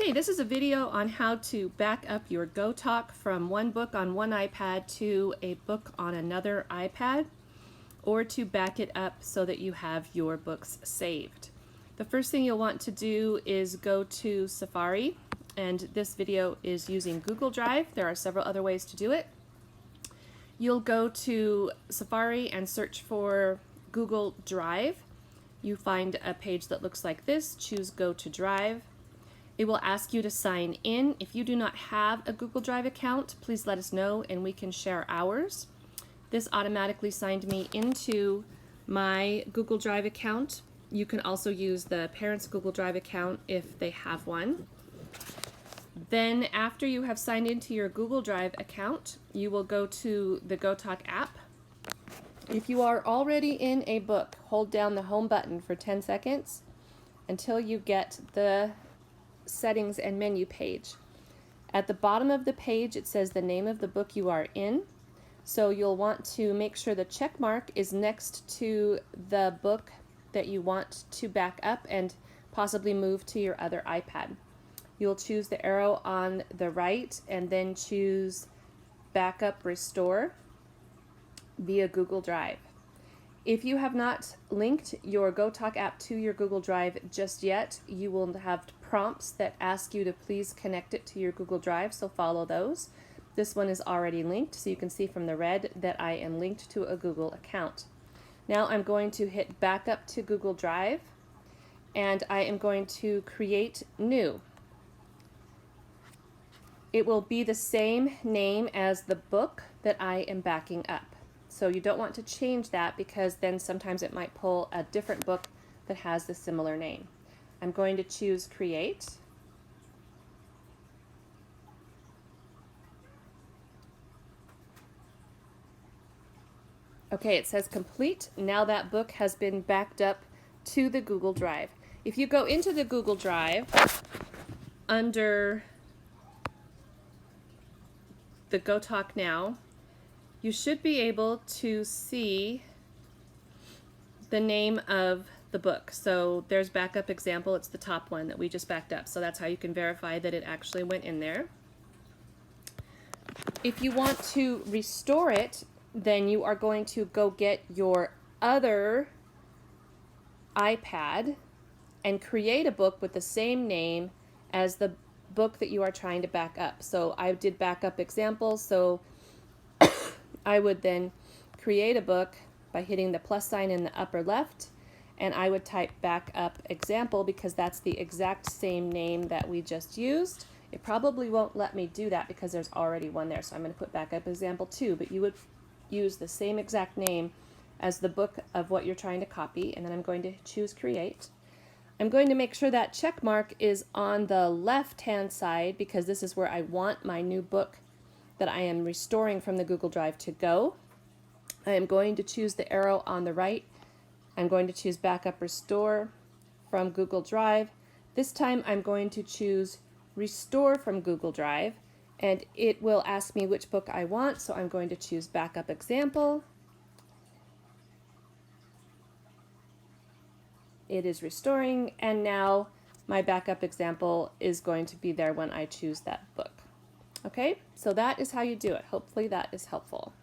Okay, this is a video on how to back up your GoTalk from one book on one iPad to a book on another iPad, or to back it up so that you have your books saved. The first thing you'll want to do is go to Safari, and this video is using Google Drive. There are several other ways to do it. You'll go to Safari and search for Google Drive. You find a page that looks like this. Choose Go to Drive. It will ask you to sign in. If you do not have a Google Drive account, please let us know and we can share ours. This automatically signed me into my Google Drive account. You can also use the parents' Google Drive account if they have one. Then after you have signed into your Google Drive account, you will go to the GoTalk app. If you are already in a book, hold down the home button for 10 seconds until you get the settings and menu page. At the bottom of the page it says the name of the book you are in, so you'll want to make sure the check mark is next to the book that you want to back up and possibly move to your other iPad. You'll choose the arrow on the right and then choose Backup Restore via Google Drive. If you have not linked your GoTalk app to your Google Drive just yet, you will have prompts that ask you to please connect it to your Google Drive, so follow those. This one is already linked, so you can see from the red that I am linked to a Google account. Now I'm going to hit Backup to Google Drive, and I am going to create new. It will be the same name as the book that I am backing up. So you don't want to change that because then sometimes it might pull a different book that has the similar name. I'm going to choose Create. Okay, it says complete. Now that book has been backed up to the Google Drive. If you go into the Google Drive under the GoTalk Now, you should be able to see the name of the book. So there's backup example, it's the top one that we just backed up. So that's how you can verify that it actually went in there. If you want to restore it, then you are going to go get your other iPad and create a book with the same name as the book that you are trying to back up. So I did backup examples, so I would then create a book by hitting the plus sign in the upper left, and I would type backup example because that's the exact same name that we just used. It probably won't let me do that because there's already one there, so I'm going to put backup example 2, but you would use the same exact name as the book of what you're trying to copy, and then I'm going to choose create. I'm going to make sure that check mark is on the left hand side because this is where I want my new book that I am restoring from the Google Drive to go. I am going to choose the arrow on the right. I'm going to choose Backup Restore from Google Drive. This time I'm going to choose Restore from Google Drive, and it will ask me which book I want, so I'm going to choose Backup Example. It is restoring, and now my backup example is going to be there when I choose that book. Okay, so that is how you do it. Hopefully that is helpful.